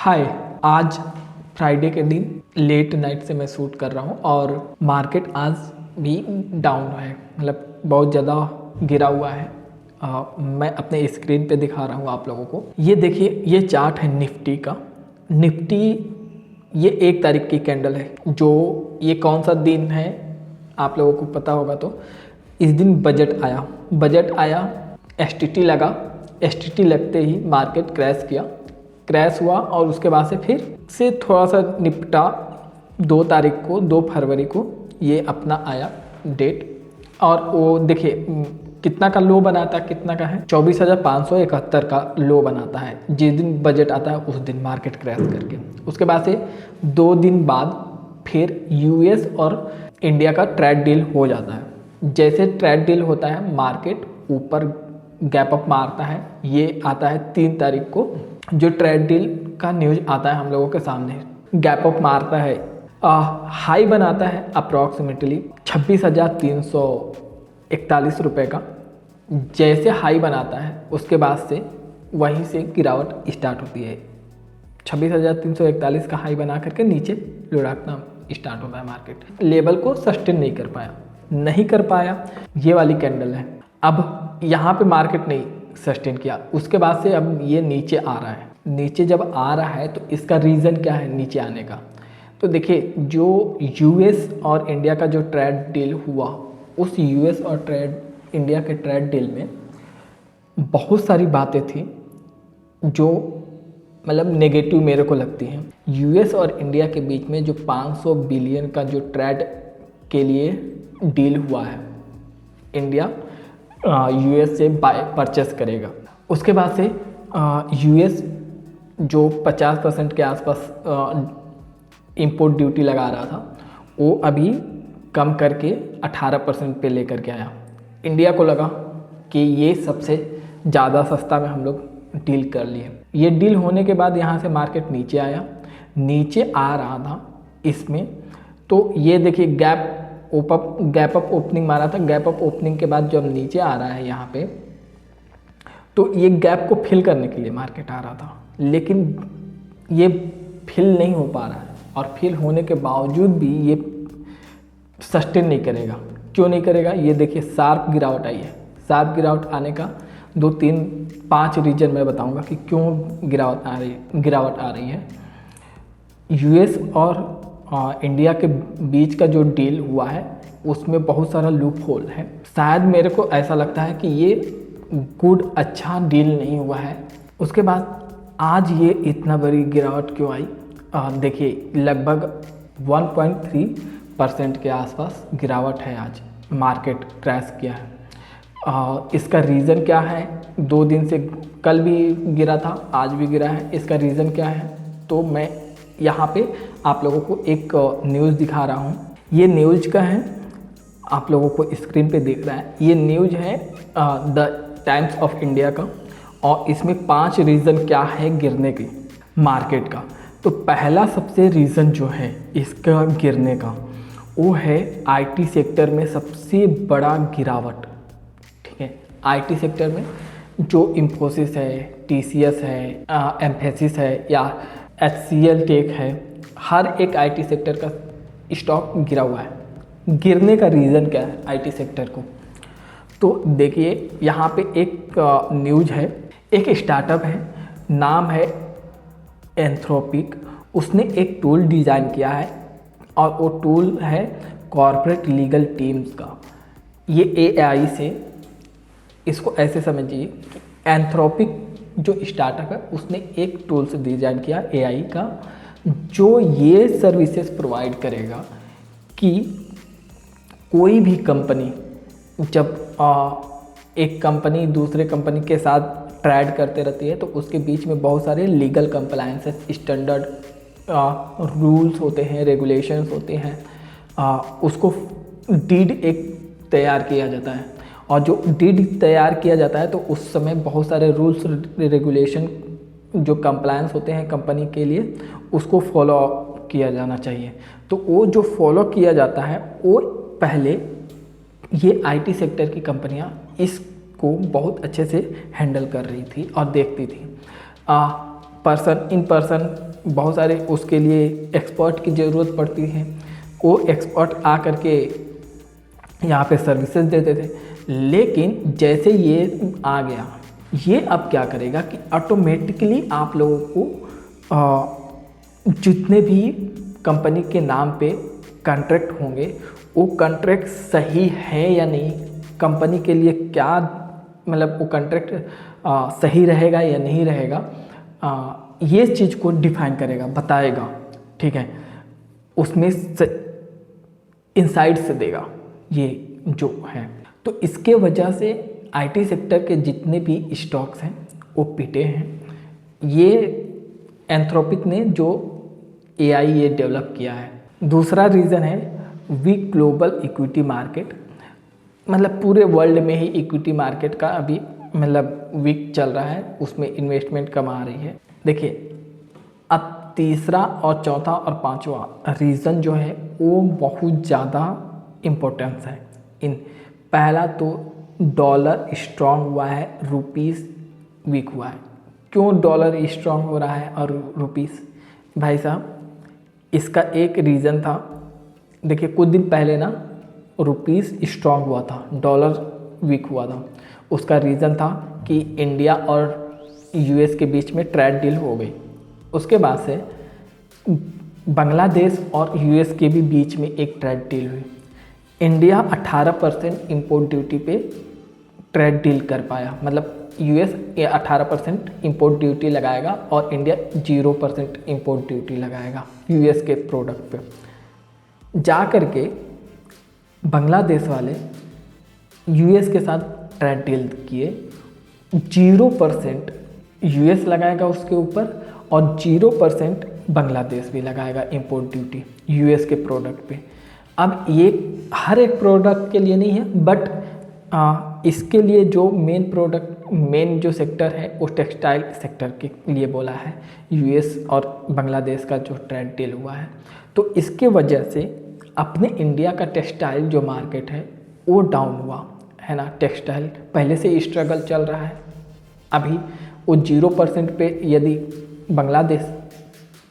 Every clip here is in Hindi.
हाय। आज फ्राइडे के दिन लेट नाइट से मैं शूट कर रहा हूँ और मार्केट आज भी डाउन है, मतलब बहुत ज़्यादा गिरा हुआ है। मैं अपने स्क्रीन पे दिखा रहा हूँ आप लोगों को। ये देखिए, ये चार्ट है निफ्टी का। निफ्टी ये 1 तारीख की कैंडल है। जो ये कौन सा दिन है आप लोगों को पता होगा तो इस दिन बजट आया, एसटीटी लगा। एसटीटी लगते ही मार्केट क्रैश हुआ और उसके बाद से फिर से थोड़ा सा निपटा। 2 फरवरी को ये अपना आया डेट, और वो देखिए कितना का लो बनाता है, कितना का है 24,571 का लो बनाता है। जिस दिन बजट आता है उस दिन मार्केट क्रैश करके उसके बाद से 2 दिन बाद फिर यूएस और इंडिया का ट्रेड डील हो जाता है। जैसे ट्रेड डील होता है मार्केट ऊपर गैप अप मारता है। ये आता है 3 तारीख को, जो ट्रेड डील का न्यूज आता है हम लोगों के सामने। गैप अप मारता है, हाई बनाता है अप्रॉक्सीमेटली 26,341 रुपये का। जैसे हाई बनाता है उसके बाद से वहीं से गिरावट स्टार्ट होती है। 26,341 का हाई बना करके नीचे लुढ़कना स्टार्ट होता है। मार्केट लेवल को सस्टेन नहीं कर पाया। ये वाली कैंडल है। अब यहाँ पे मार्केट नहीं सस्टेन किया, उसके बाद से अब ये नीचे आ रहा है। नीचे जब आ रहा है तो इसका रीज़न क्या है नीचे आने का? तो देखिए, जो यूएस और इंडिया का जो ट्रेड डील हुआ, उस यूएस और इंडिया के ट्रेड डील में बहुत सारी बातें थी जो मतलब नेगेटिव मेरे को लगती हैं। यूएस और इंडिया के बीच में जो 500 बिलियन का जो ट्रेड के लिए डील हुआ है, इंडिया यूएस से परचेस करेगा। उसके बाद से यूएस जो 50% के आसपास इंपोर्ट ड्यूटी लगा रहा था, वो अभी कम करके 18% पे लेकर के आया। इंडिया को लगा कि ये सबसे ज़्यादा सस्ता में हम लोग डील कर लिए। ये डील होने के बाद यहाँ से मार्केट नीचे नीचे आ रहा था इसमें। तो ये देखिए गैप अप ओपनिंग मारा था। गैप अप ओपनिंग के बाद जब नीचे आ रहा है यहाँ पे, तो ये गैप को फिल करने के लिए मार्केट आ रहा था, लेकिन ये फिल नहीं हो पा रहा है। और फिल होने के बावजूद भी ये सस्टेन नहीं करेगा। क्यों नहीं करेगा? ये देखिए शार्प गिरावट आई है। शार्प गिरावट आने का 2, 3, 5 रीजन मैं बताऊंगा कि क्यों गिरावट आ रही है। यूएस और इंडिया के बीच का जो डील हुआ है उसमें बहुत सारा लूप होल है। शायद मेरे को ऐसा लगता है कि ये अच्छा डील नहीं हुआ है। उसके बाद आज ये इतना बड़ी गिरावट क्यों आई? देखिए लगभग 1.3% के आसपास गिरावट है। आज मार्केट क्रैश किया है। इसका रीज़न क्या है? 2 दिन से कल भी गिरा था, आज भी गिरा है। इसका रीज़न क्या है? तो मैं यहाँ पे आप लोगों को एक न्यूज़ दिखा रहा हूँ। ये न्यूज़ का है, आप लोगों को स्क्रीन पे दिख रहा है। ये न्यूज़ है द टाइम्स ऑफ इंडिया का, और इसमें 5 रीज़न क्या है गिरने की मार्केट का। तो पहला सबसे रीज़न जो है इसका गिरने का, वो है आईटी सेक्टर में सबसे बड़ा गिरावट। ठीक है, आईटी सेक्टर में जो इन्फोसिस है, टीसीएस है, एम्फेसिस है या एचसीएल टेक है, हर एक आईटी सेक्टर का स्टॉक गिरा हुआ है। गिरने का रीज़न क्या है आईटी सेक्टर को? तो देखिए यहाँ पे एक न्यूज़ है। एक स्टार्टअप है, नाम है एंथ्रोपिक। उसने एक टूल डिज़ाइन किया है और वो टूल है कॉर्पोरेट लीगल टीम्स का। ये एआई से, इसको ऐसे समझिए कि एंथ्रोपिक जो स्टार्टअप है उसने एक टूल से डिज़ाइन किया एआई का, जो ये सर्विसेज प्रोवाइड करेगा कि कोई भी कंपनी जब एक कंपनी दूसरे कंपनी के साथ ट्रेड करते रहती है तो उसके बीच में बहुत सारे लीगल कंप्लायंसेस, स्टैंडर्ड रूल्स होते हैं, रेगुलेशंस होते हैं। उसको डीड एक तैयार किया जाता है, और जो डीड तैयार किया जाता है तो उस समय बहुत सारे रूल्स रेगुलेशन जो कंप्लायंस होते हैं कंपनी के लिए, उसको फॉलो किया जाना चाहिए। तो वो जो फॉलो किया जाता है वो पहले ये आईटी सेक्टर की कंपनियां इसको बहुत अच्छे से हैंडल कर रही थी और देखती थी। इन पर्सन बहुत सारे उसके लिए एक्सपर्ट की ज़रूरत पड़ती है। वो एक्सपर्ट आ करके यहाँ पे सर्विसेज देते थे। लेकिन जैसे ये आ गया, ये अब क्या करेगा कि ऑटोमेटिकली आप लोगों को जितने भी कंपनी के नाम पे कॉन्ट्रैक्ट होंगे, वो कॉन्ट्रैक्ट सही है या नहीं, कंपनी के लिए क्या मतलब वो कॉन्ट्रैक्ट सही रहेगा या नहीं रहेगा, ये चीज़ को डिफाइन करेगा, बताएगा, ठीक है। उसमें इनसाइड से देगा ये जो है। तो इसके वजह से आईटी सेक्टर के जितने भी स्टॉक्स हैं वो पिटे हैं। ये एंथ्रोपिक ने जो एआई ये डेवलप किया है। दूसरा रीज़न है वीक ग्लोबल इक्विटी मार्केट, मतलब पूरे वर्ल्ड में ही इक्विटी मार्केट का अभी मतलब वीक चल रहा है, उसमें इन्वेस्टमेंट कम आ रही है। देखिए, अब तीसरा और चौथा और पांचवा रीज़न जो है वो बहुत ज़्यादा इम्पोर्टेंस है इन। पहला तो डॉलर स्ट्रॉन्ग हुआ है, रुपीस वीक हुआ है। क्यों डॉलर स्ट्रॉन्ग हो रहा है और रुपीस? भाई साहब, इसका एक रीज़न था। देखिए, कुछ दिन पहले ना रुपीस स्ट्रॉन्ग हुआ था, डॉलर वीक हुआ था। उसका रीज़न था कि इंडिया और यूएस के बीच में ट्रेड डील हो गई। उसके बाद से बांग्लादेश और यूएस के भी बीच में एक ट्रेड डील हुई। इंडिया 18% इम्पोर्ट ड्यूटी पे ट्रेड डील कर पाया, मतलब यूएस 18% इम्पोर्ट ड्यूटी लगाएगा और इंडिया 0% इम्पोर्ट ड्यूटी लगाएगा यूएस के प्रोडक्ट पे। जा कर के बांग्लादेश वाले यूएस के साथ ट्रेड डील किए, 0% यूएस लगाएगा उसके ऊपर और 0% बांग्लादेश भी लगाएगा इम्पोर्ट ड्यूटी यूएस के प्रोडक्ट पे। अब ये हर एक प्रोडक्ट के लिए नहीं है, बट इसके लिए जो मेन जो सेक्टर है वो टेक्सटाइल सेक्टर के लिए बोला है, यूएस और बांग्लादेश का जो ट्रेड डील हुआ है। तो इसके वजह से अपने इंडिया का टेक्सटाइल जो मार्केट है वो डाउन हुआ है ना। टेक्सटाइल पहले से स्ट्रगल चल रहा है, अभी वो 0% पे यदि बांग्लादेश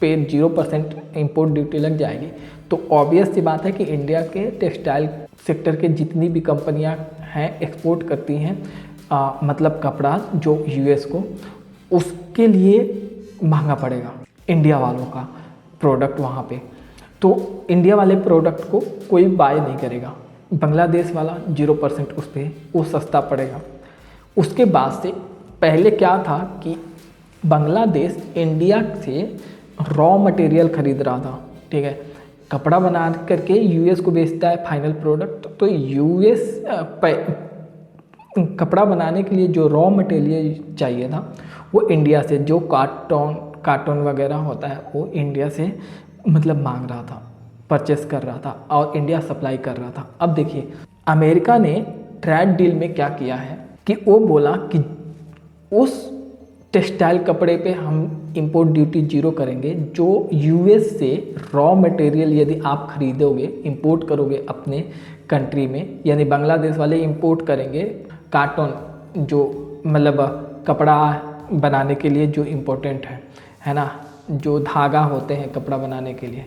पे 0% इम्पोर्ट ड्यूटी लग जाएगी तो ऑब्वियस सी बात है कि इंडिया के टेक्सटाइल सेक्टर के जितनी भी कंपनियां हैं एक्सपोर्ट करती हैं मतलब कपड़ा जो यूएस को, उसके लिए महंगा पड़ेगा इंडिया वालों का प्रोडक्ट वहाँ पे। तो इंडिया वाले प्रोडक्ट को कोई बाय नहीं करेगा, बांग्लादेश वाला 0% उस पर वो सस्ता पड़ेगा। उसके बाद से पहले क्या था कि बांग्लादेश इंडिया से रॉ मटेरियल खरीद रहा था, ठीक है, कपड़ा बना करके यूएस को बेचता है फाइनल प्रोडक्ट। तो यूएस कपड़ा बनाने के लिए जो रॉ मटेरियल चाहिए था वो इंडिया से, जो कार्टन वगैरह होता है वो इंडिया से मतलब मांग रहा था, परचेस कर रहा था और इंडिया सप्लाई कर रहा था। अब देखिए, अमेरिका ने ट्रेड डील में क्या किया है कि वो बोला कि उस टेक्सटाइल कपड़े पे हम इंपोर्ट ड्यूटी 0 करेंगे जो यूएस से रॉ मटेरियल यदि आप खरीदोगे, इंपोर्ट करोगे अपने कंट्री में, यानी बांग्लादेश वाले इंपोर्ट करेंगे कार्टन जो मतलब कपड़ा बनाने के लिए जो इम्पोर्टेंट है ना, जो धागा होते हैं कपड़ा बनाने के लिए,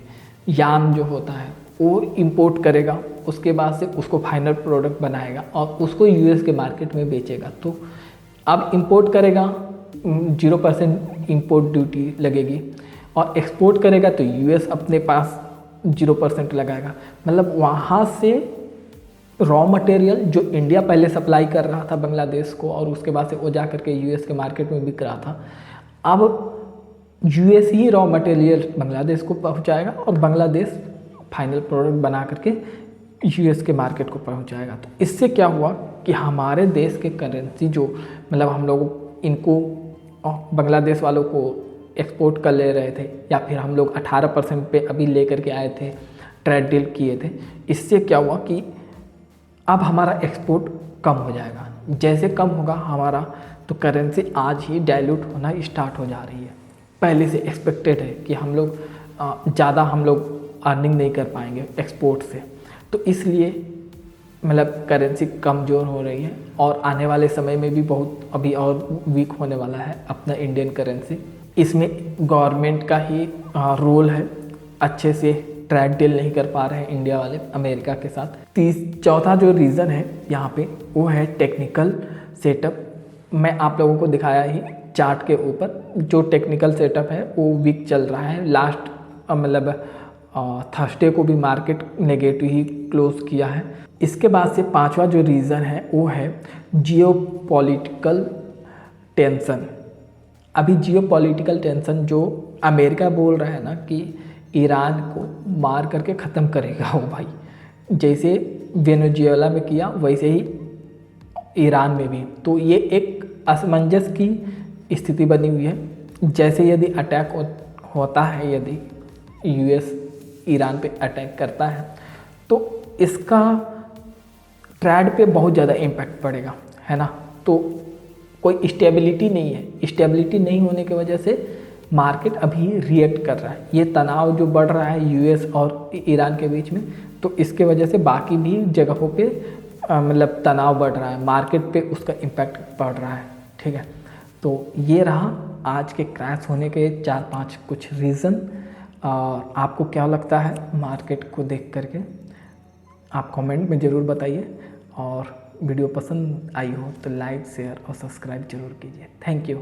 यान जो होता है वो इंपोर्ट करेगा। उसके बाद से उसको फाइनल प्रोडक्ट बनाएगा और उसको यूएस के मार्केट में बेचेगा। तो अब इंपोर्ट करेगा 0% इंपोर्ट ड्यूटी लगेगी और एक्सपोर्ट करेगा तो यूएस अपने पास 0% लगाएगा। मतलब वहाँ से रॉ मटेरियल जो इंडिया पहले सप्लाई कर रहा था बांग्लादेश को और उसके बाद से वो जा करके यूएस के मार्केट में बिक रहा था, अब यूएस ही रॉ मटेरियल बांग्लादेश को पहुंचाएगा और बांग्लादेश फाइनल प्रोडक्ट बना करके यूएस के मार्केट को पहुंचाएगा। तो इससे क्या हुआ कि हमारे देश के करेंसी जो मतलब हम लोग इनको बांग्लादेश वालों को एक्सपोर्ट कर ले रहे थे या फिर हम लोग 18% पे अभी ले करके आए थे, ट्रेड डील किए थे, इससे क्या हुआ कि अब हमारा एक्सपोर्ट कम हो जाएगा। जैसे कम होगा हमारा तो करेंसी आज ही डाइल्यूट होना स्टार्ट हो जा रही है। पहले से एक्सपेक्टेड है कि हम लोग ज़्यादा हम लोग अर्निंग नहीं कर पाएंगे एक्सपोर्ट से, तो इसलिए मतलब करेंसी कमज़ोर हो रही है और आने वाले समय में भी बहुत अभी और वीक होने वाला है अपना इंडियन करेंसी। इसमें गवर्नमेंट का ही रोल है, अच्छे से ट्रेड डील नहीं कर पा रहे हैं इंडिया वाले अमेरिका के साथ। चौथा जो रीज़न है यहाँ पे वो है टेक्निकल सेटअप। मैं आप लोगों को दिखाया ही चार्ट के ऊपर, जो टेक्निकल सेटअप है वो वीक चल रहा है। लास्ट मतलब थर्सडे को भी मार्केट नेगेटिव ही क्लोज किया है। इसके बाद से पांचवा जो रीज़न है वो है जियोपॉलिटिकल टेंशन। अभी जियोपॉलिटिकल टेंशन जो अमेरिका बोल रहा है ना कि ईरान को मार करके ख़त्म करेगा वो भाई, जैसे वेनेजुएला में किया वैसे ही ईरान में भी। तो ये एक असमंजस की स्थिति बनी हुई है। जैसे यदि अटैक होता है, यदि यूएस ईरान पे अटैक करता है तो इसका ट्रेड पे बहुत ज़्यादा इम्पैक्ट पड़ेगा, है ना। तो कोई स्टेबिलिटी नहीं है। स्टेबिलिटी नहीं होने की वजह से मार्केट अभी रिएक्ट कर रहा है। ये तनाव जो बढ़ रहा है यूएस और ईरान के बीच में, तो इसके वजह से बाकी भी जगहों पे मतलब तनाव बढ़ रहा है, मार्केट पे उसका इम्पैक्ट पड़ रहा है, ठीक है। तो ये रहा आज के क्रैश होने के 4-5 कुछ रीज़न। और आपको क्या लगता है मार्केट को देख करके, आप कमेंट में ज़रूर बताइए। और वीडियो पसंद आई हो तो लाइक, शेयर और सब्सक्राइब जरूर कीजिए। Thank you.